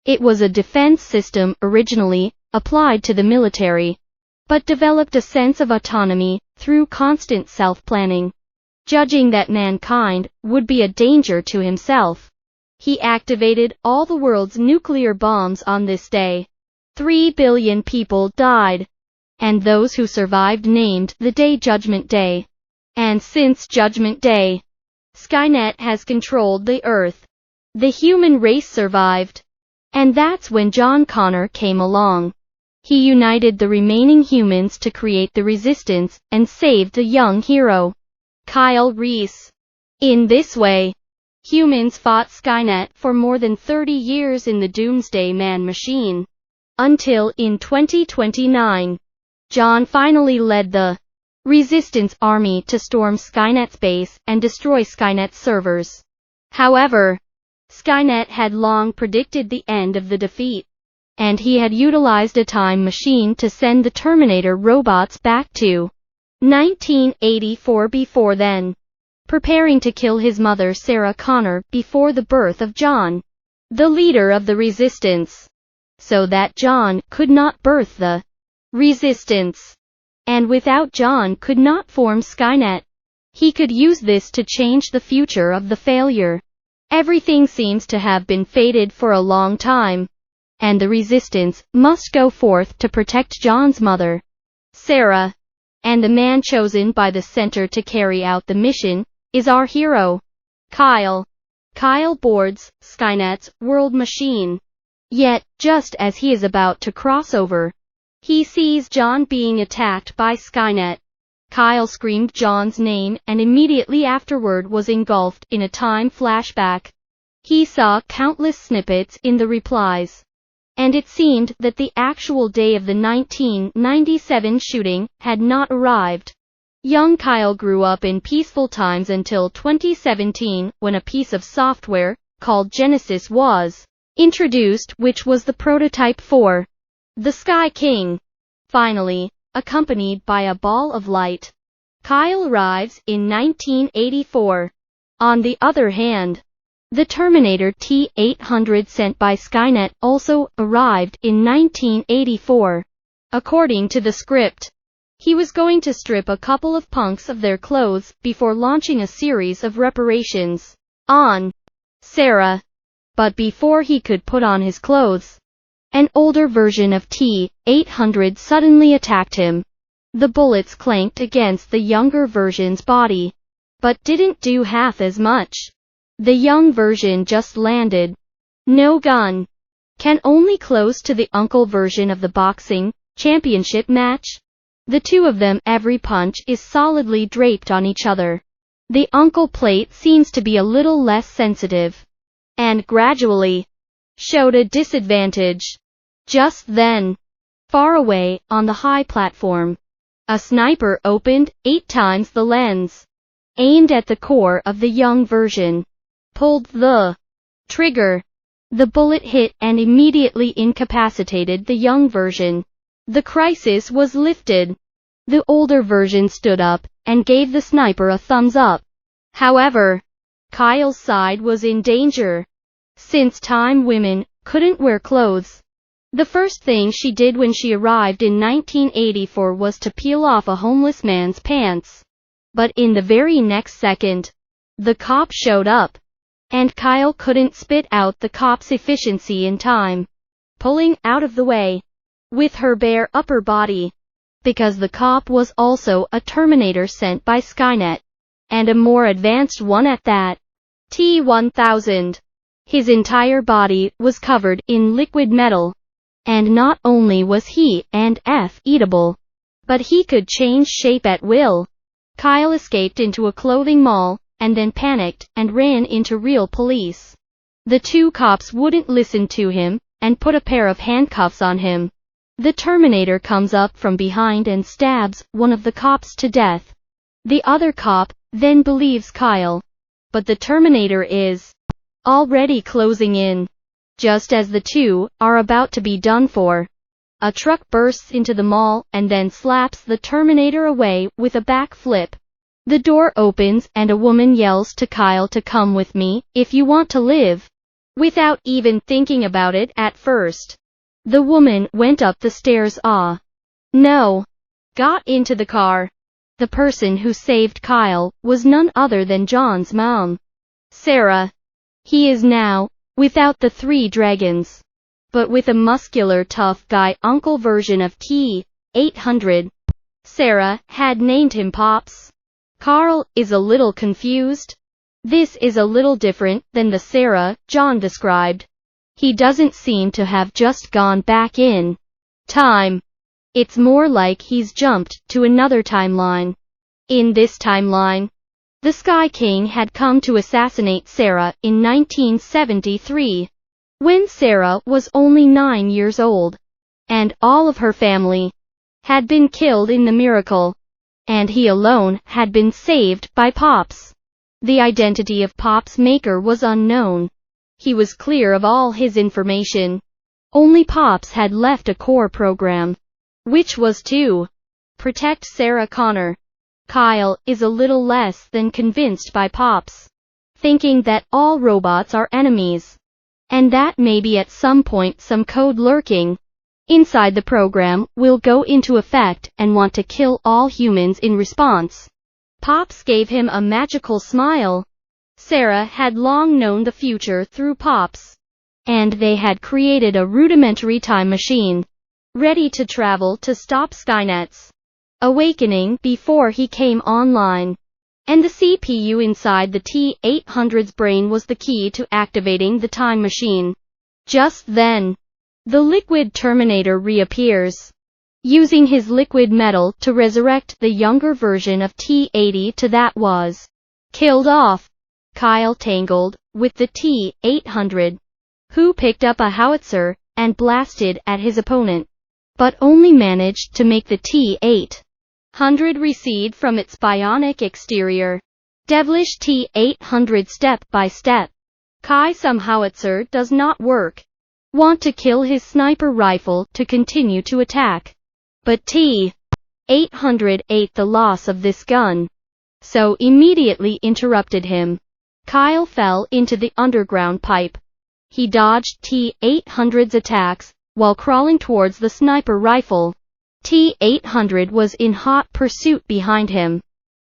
It was a defense system originally applied to the military, but developed a sense of autonomy through constant self-planning. Judging that mankind would be a danger to himself, he activated all the world's nuclear bombs on this day. 3 billion people died, and those who survived named the day Judgment Day. And since Judgment Day, Skynet has controlled the Earth. The human race survived. And that's when John Connor came along. He united the remaining humans to create the resistance and saved the young hero, Kyle Reese. In this way, humans fought Skynet for more than 30 years in the Doomsday Man machine. Until in 2029, John finally led the Resistance Army to storm Skynet's base and destroy Skynet's servers. However, Skynet had long predicted the end of the defeat, and he had utilized a time machine to send the Terminator robots back to 1984 before then, preparing to kill his mother Sarah Connor before the birth of John, the leader of the Resistance, so that John could not birth the Resistance, and without John could not form Skynet. He could use this to change the future of the failure. Everything seems to have been fated for a long time, and the Resistance must go forth to protect John's mother, Sarah, and the man chosen by the Center to carry out the mission is our hero, Kyle. Kyle boards Skynet's world machine. Yet, just as he is about to cross over, he sees John being attacked by Skynet. Kyle screamed John's name and immediately afterward was engulfed in a time flashback. He saw countless snippets in the replies, and it seemed that the actual day of the 1997 shooting had not arrived. Young Kyle grew up in peaceful times until 2017, when a piece of software called Genesis was introduced, which was the prototype for the Sky King. Finally, accompanied by a ball of light, Kyle arrives in 1984. On the other hand, the Terminator T-800 sent by Skynet also arrived in 1984. According to the script, he was going to strip a couple of punks of their clothes before launching a series of reparations on Sarah. But before he could put on his clothes, an older version of T-800 suddenly attacked him. The bullets clanked against the younger version's body, but didn't do half as much. The young version just landed. No gun. Can only close to the uncle version of the boxing championship match. The two of them, every punch is solidly draped on each other. The uncle plate seems to be a little less sensitive, and gradually showed a disadvantage. Just then, far away on the high platform, a sniper opened 8 times the lens, aimed at the core of the young version, pulled the trigger. The bullet hit and immediately incapacitated the young version. The crisis was lifted. The older version stood up and gave the sniper a thumbs up. However, Kyle's side was in danger. Since time women couldn't wear clothes, the first thing she did when she arrived in 1984 was to peel off a homeless man's pants. But in the very next second, the cop showed up, and Kyle couldn't spit out the cop's efficiency in time, pulling out of the way with her bare upper body, because the cop was also a Terminator sent by Skynet, and a more advanced one at that. T-1000. His entire body was covered in liquid metal, and not only was he and eatable, but he could change shape at will. Kyle escaped into a clothing mall, and then panicked and ran into real police. The two cops wouldn't listen to him, and put a pair of handcuffs on him. The Terminator comes up from behind and stabs one of the cops to death. The other cop then believes Kyle, but the Terminator is already closing in. Just as the two are about to be done for, a truck bursts into the mall and then slaps the Terminator away with a backflip. The door opens and a woman yells to Kyle to come with me if you want to live. without even thinking about it at first. The woman went up the stairs. No. Got into the car. The person who saved Kyle was none other than John's mom, Sarah. He is now, without the 3 dragons, but with a muscular tough guy uncle version of T-800. Sarah had named him Pops. Carl is a little confused. This is a little different than the Sarah John described. He doesn't seem to have just gone back in time. It's more like he's jumped to another timeline. In this timeline, the Sky King had come to assassinate Sarah in 1973, when Sarah was only 9 years old, and all of her family had been killed in the miracle, and he alone had been saved by Pops. The identity of Pop's maker was unknown. He was clear of all his information. Only Pops had left a core program, which was to protect Sarah Connor. Kyle is a little less than convinced by Pops, thinking that all robots are enemies, and that maybe at some point some code lurking inside the program will go into effect and want to kill all humans in response. Pops gave him a magical smile. Sarah had long known the future through Pops, and they had created a rudimentary time machine, ready to travel to stop Skynet's awakening before he came online. And the CPU inside the T-800's brain was the key to activating the time machine. Just then, the liquid Terminator reappears, using his liquid metal to resurrect the younger version of T-80 that was killed off. Kyle tangled with the T-800, who picked up a howitzer and blasted at his opponent, but only managed to make the T-800 recede from its bionic exterior. Devilish T-800 step by step. Some howitzer does not work. Want to kill his sniper rifle to continue to attack. But T-800 ate the loss of this gun, so immediately interrupted him. Kyle fell into the underground pipe. He dodged T-800's attacks while crawling towards the sniper rifle. T-800 was in hot pursuit behind him,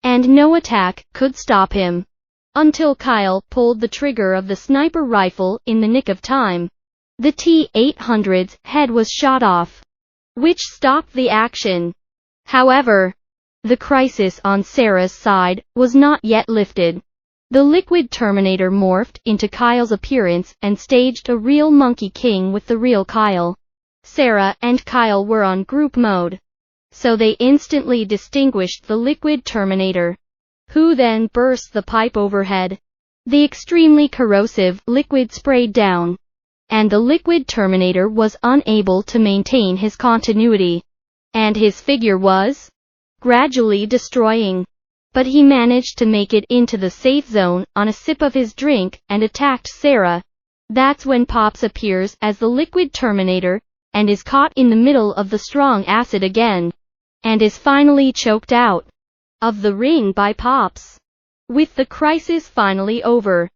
and no attack could stop him, until Kyle pulled the trigger of the sniper rifle in the nick of time. The T-800's head was shot off, which stopped the action. However, the crisis on Sarah's side was not yet lifted. The liquid Terminator morphed into Kyle's appearance and staged a real Monkey King with the real Kyle. Sarah and Kyle were on group mode, so they instantly distinguished the liquid Terminator, who then burst the pipe overhead. The extremely corrosive liquid sprayed down, and the liquid Terminator was unable to maintain his continuity, and his figure was gradually destroying. But he managed to make it into the safe zone on a sip of his drink and attacked Sarah. That's when Pops appears as the liquid Terminator and is caught in the middle of the strong acid again, and is finally choked out of the ring by Pops. With the crisis finally over,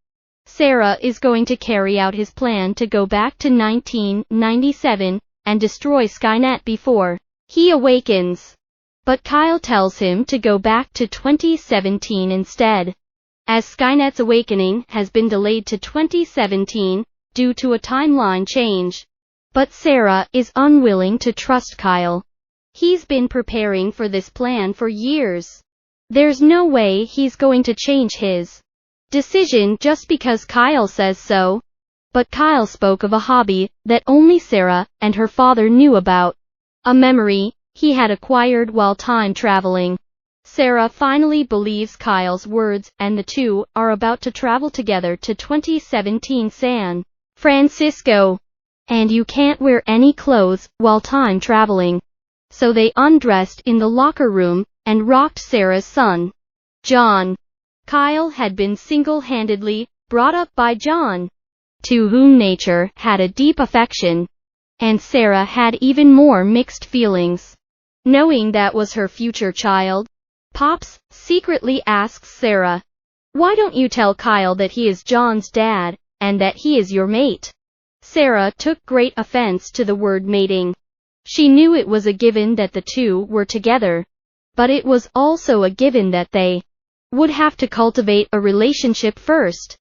Sarah is going to carry out his plan to go back to 1997 and destroy Skynet before he awakens. But Kyle tells him to go back to 2017 instead, as Skynet's awakening has been delayed to 2017 due to a timeline change. But Sarah is unwilling to trust Kyle. He's been preparing for this plan for years. There's no way he's going to change his decision just because Kyle says so. But Kyle spoke of a hobby that only Sarah and her father knew about, a memory he had acquired while time traveling. Sarah finally believes Kyle's words, and the two are about to travel together to 2017 San Francisco. And you can't wear any clothes while time traveling. So they undressed in the locker room and rocked Sarah's son, John. Kyle had been single-handedly brought up by John, to whom nature had a deep affection, and Sarah had even more mixed feelings. Knowing that was her future child, Pops secretly asks Sarah, "Why don't you tell Kyle that he is John's dad, and that he is your mate." Sarah took great offense to the word mating. She knew it was a given that the two were together, but it was also a given that they would have to cultivate a relationship first.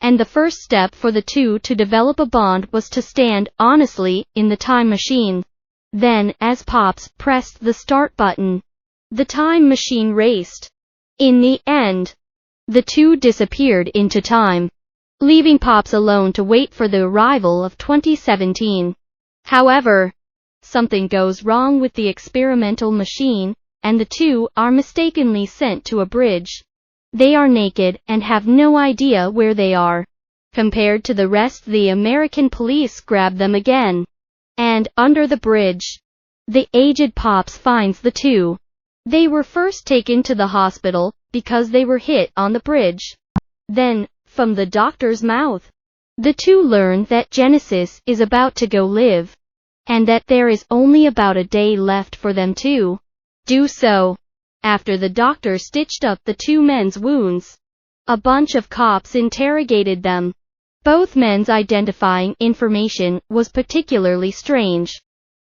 And the first step for the two to develop a bond was to stand honestly in the time machine. Then, as Pops pressed the start button, the time machine raced. In the end, the two disappeared into time, leaving Pops alone to wait for the arrival of 2017. However, something goes wrong with the experimental machine, and the two are mistakenly sent to a bridge. They are naked and have no idea where they are. Compared to the rest, the American police grab them again. And, under the bridge, the aged Pops finds the two. They were first taken to the hospital because they were hit on the bridge. Then, from the doctor's mouth, the two learn that Genesis is about to go live, and that there is only about a day left for them to do so. After the doctor stitched up the two men's wounds, a bunch of cops interrogated them. Both men's identifying information was particularly strange.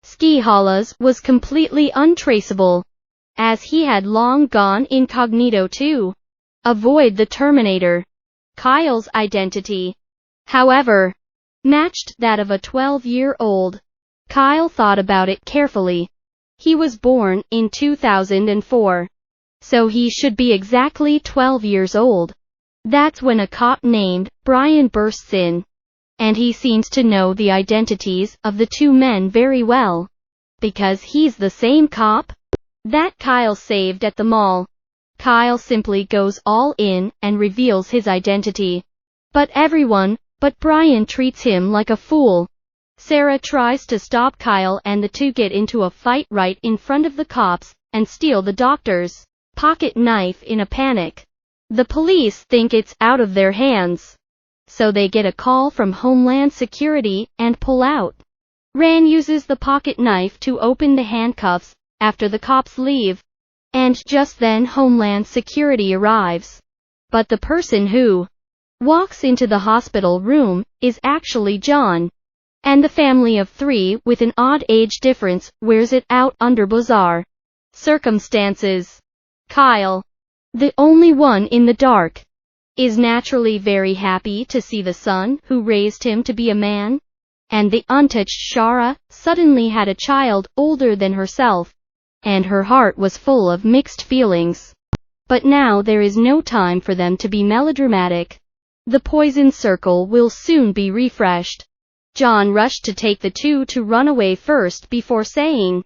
Skihalas was completely untraceable, as he had long gone incognito to avoid the Terminator. Kyle's identity, however, matched that of a 12-year-old. Kyle thought about it carefully. He was born in 2004, so he should be exactly 12 years old. That's when a cop named Brian bursts in, and he seems to know the identities of the two men very well, because he's the same cop that Kyle saved at the mall. Kyle simply goes all in and reveals his identity. But everyone but Brian treats him like a fool. Sarah tries to stop Kyle and the two get into a fight right in front of the cops and steal the doctor's pocket knife in a panic. The police think it's out of their hands, so they get a call from Homeland Security and pull out. Rand uses the pocket knife to open the handcuffs after the cops leave, and just then Homeland Security arrives. But the person who walks into the hospital room is actually John. And the family of three, with an odd age difference, wears it out under bizarre circumstances. Kyle, the only one in the dark, is naturally very happy to see the son who raised him to be a man. And the untouched Shara suddenly had a child older than herself, and her heart was full of mixed feelings. But now there is no time for them to be melodramatic. The poison circle will soon be refreshed. John rushed to take the two to run away first before saying,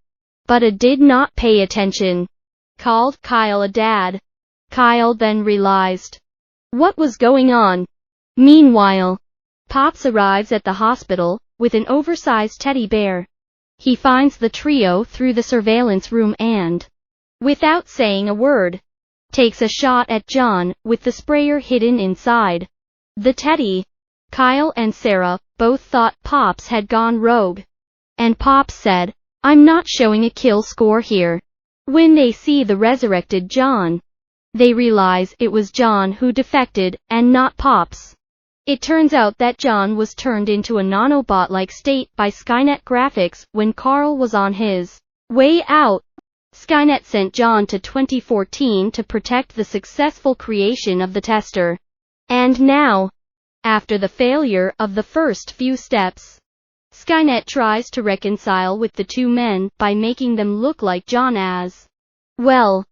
"But I did not pay attention." Called Kyle a dad. Kyle then realized what was going on. Meanwhile, Pops arrives at the hospital with an oversized teddy bear. He finds the trio through the surveillance room and, without saying a word, takes a shot at John with the sprayer hidden inside the teddy. Kyle and Sarah both thought Pops had gone rogue, and Pops said, "I'm not showing a kill score here." When they see the resurrected John, they realize it was John who defected and not Pops. It turns out that John was turned into a nanobot-like state by Skynet graphics when Carl was on his way out. Skynet sent John to 2014 to protect the successful creation of the tester. And now, after the failure of the first few steps, Skynet tries to reconcile with the two men by making them look like John as well.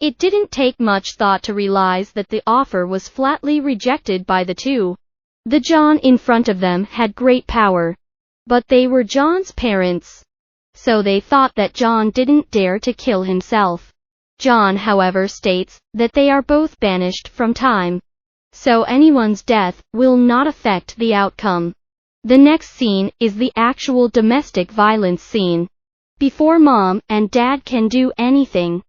It didn't take much thought to realize that the offer was flatly rejected by the two. The John in front of them had great power, but they were John's parents, so they thought that John didn't dare to kill himself. John, however, states that they are both banished from time, so anyone's death will not affect the outcome. The next scene is the actual domestic violence scene. Before Mom and Dad can do anything,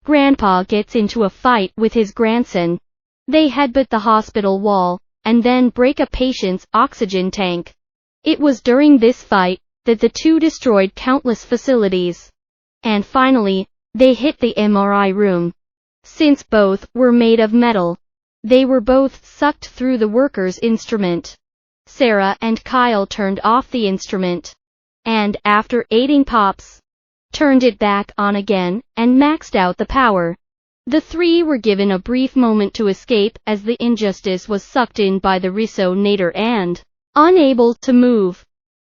Grandpa gets into a fight with his grandson. They headbutt the hospital wall, and then break a patient's oxygen tank. It was during this fight that the two destroyed countless facilities. And finally, they hit the MRI room. Since both were made of metal, they were both sucked through the worker's instrument. Sarah and Kyle turned off the instrument. And, after aiding Pops, turned it back on again, and maxed out the power. The three were given a brief moment to escape as the Injustice was sucked in by the Microtheater and, unable to move,